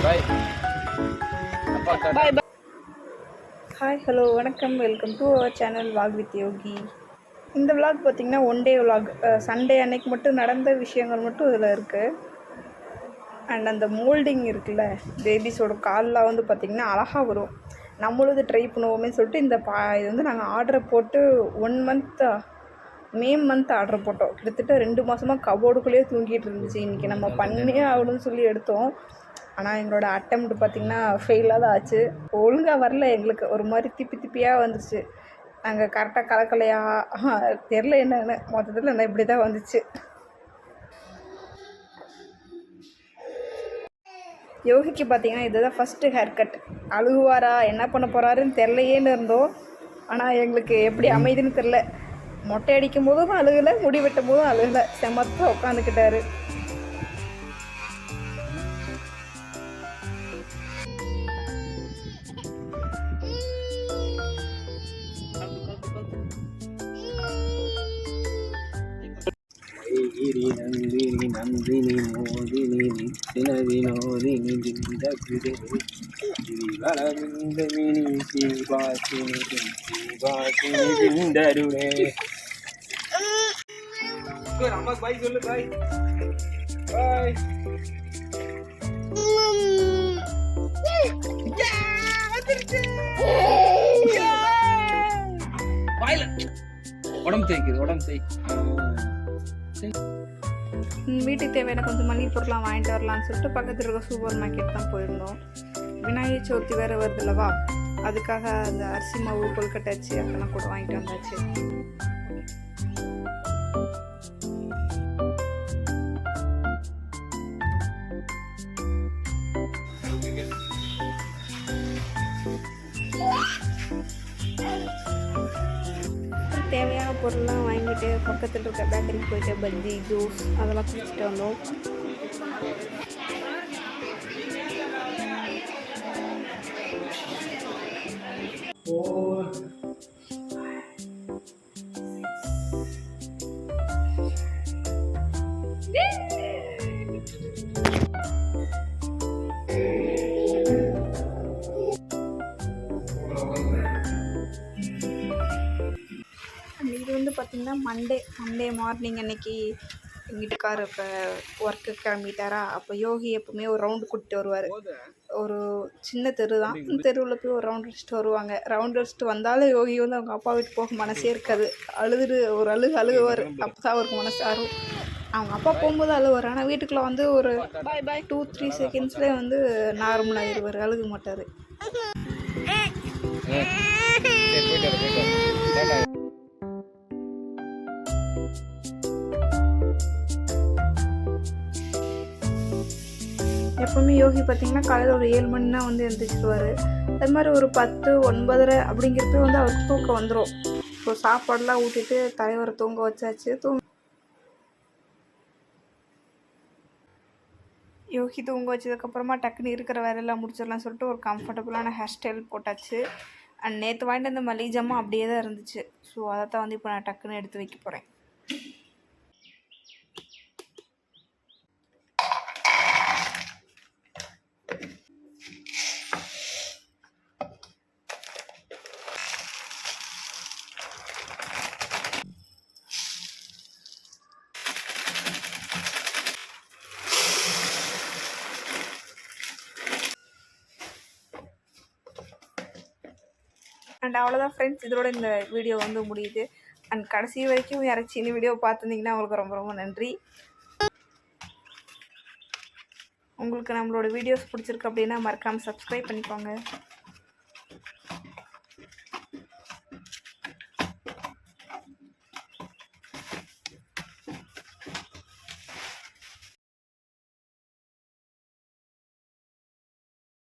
பாய் bye. Hi hello வணக்கம், welcome to our channel walk with Yogi. இந்த vlog பார்த்திங்கன்னா one day vlog, Sunday அன்னைக்கு மட்டும் நடந்த விஷயங்கள் மட்டும் இதில் இருக்குது. அண்ட் அந்த மோல்டிங் இருக்குல்ல, பேபிஸோட காலில் வந்து பார்த்திங்கன்னா அழகாக வரும். நம்மளும் இது ட்ரை பண்ணுவோமே சொல்லிட்டு இது வந்து நாங்கள் ஆர்டரை போட்டு 1 மந்த் மே மந்த் ஆர்டர் போட்டோம். கிட்டத்தட்ட 2 மாதமாக கபோர்டுக்குள்ளேயே தூங்கிட்டு இருந்துச்சு. இன்றைக்கி நம்ம பண்ணியே ஆகணும்னு சொல்லி எடுத்தோம். ஆனால் எங்களோட அட்டெம்ப்ட் பார்த்திங்கன்னா ஃபெயிலாக தான் ஆச்சு. ஒழுங்காக வரல, எங்களுக்கு ஒரு மாதிரி திப்பியாக வந்துச்சு. நாங்கள் கரெக்டாக கலக்கலையா தெரில என்னன்னு, மொத்தத்தில் நான் இப்படி தான் வந்துச்சு. யோகிக்கு பார்த்திங்கன்னா இதுதான் ஃபஸ்ட்டு ஹேர் கட். அழுகுவாரா என்ன பண்ண போகிறாருன்னு தெரிலையேன்னு இருந்தோம். ஆனால் எங்களுக்கு எப்படி அமைதின்னு தெரில. மொட்டை அடிக்கும் போதும் அழுகலை, முடி வெட்டும் போதும் அழுகலை, செமத்தாக உட்காந்துக்கிட்டாரு. நந்தினி நந்தினி மோதினி நித்தின வினோதினி வளர்ந்தமினி சீபாசினி சீபாசினி பிந்தருளே. அம்மா பாய் சொல்லு. பாய் பாய். உடம்பு தேய்க்குது, உடம்பு தேய். வீட்டுக்கு தேவையான கொஞ்சம் மளிகை பொருளாக வாங்கிட்டு வரலான்னு சொல்லிட்டு பக்கத்தில் இருக்க சூப்பர் மார்க்கெட் தான் போயிருந்தோம். விநாயகர் சதுர்த்தி வேறு வருதுல்லவா, அதுக்காக அந்த அரிசி மாவு கொழுக்கட்டை வச்சு அதெல்லாம் கூட வாங்கிட்டு வந்தாச்சு. தேவையான பொருள்லாம் வாங்கிட்டு பக்கத்தில் இருக்க பேக்கரிக்கு போயிட்டு பஜ்ஜி ஜூஸ் அதெல்லாம் குடிச்சிட்டு வந்தோம். இது வந்து பார்த்திங்கன்னா மண்டே மார்னிங் அன்னைக்கு எங்கள் வீட்டுக்கார் இப்போ ஒர்க்கு கிளம்பிட்டாரா, அப்போ யோகி எப்போவுமே ஒரு ரவுண்டு கூட்டிகிட்டு வருவார். ஒரு சின்ன தெரு தான், தெருவில் போய் ஒரு ரவுண்ட் அடிச்சுட்டு வருவாங்க. ரவுண்ட் அடிச்சுட்டு வந்தாலும் யோகி வந்து அவங்க அப்பா வீட்டு போக மனசே இருக்காது. ஒரு அழுகுவார். அப்போ தான் அவருக்கு மனசு ஆறும். அவங்க அப்பா போகும்போது அழுவார், ஆனால் வீட்டுக்குள்ளே வந்து ஒரு 2-3 செகண்ட்ஸ்லேயே வந்து நார்மல் ஆகிடுவார், அழுக மாட்டார். எப்போவுமே யோகி பார்த்திங்கன்னா காலையில் ஒரு 7 மணி தான் வந்து எழுந்திரிச்சிடுவார். அது மாதிரி ஒரு 10, 9:30 அப்படிங்கிறப்ப வந்து அவருக்கு தூக்கம் வந்துடும். ஸோ சாப்பாடெலாம் ஊட்டிட்டு தலைவரை தூங்க வச்சாச்சு. யோகி தூங்க வச்சதுக்கப்புறமா டக்குன்னு இருக்கிற வேலையெல்லாம் முடிச்சிடலாம் சொல்லிட்டு ஒரு கம்ஃபர்டபுளான ஹேர் ஸ்டைல் போட்டாச்சு. அண்ட் நேற்று வாங்கிட்டு அந்த மளிகை ஜாமான் அப்படியே தான் இருந்துச்சு. ஸோ அதை தான் வந்து இப்போ நான் டக்குன்னு எடுத்து வைக்க போகிறேன். அண்ட் அவ்வளோதான் ஃப்ரெண்ட்ஸ், இதோட இந்த வீடியோ வந்து முடியுது. அண்ட் கடைசி வரைக்கும் யாராச்சும் இந்த வீடியோ பார்த்துருந்தீங்கன்னா உங்களுக்கு ரொம்ப ரொம்ப நன்றி. உங்களுக்கு நம்மளோட வீடியோஸ் பிடிச்சிருக்கு அப்படின்னா மறக்காமல் சப்ஸ்கிரைப் பண்ணிக்கோங்க.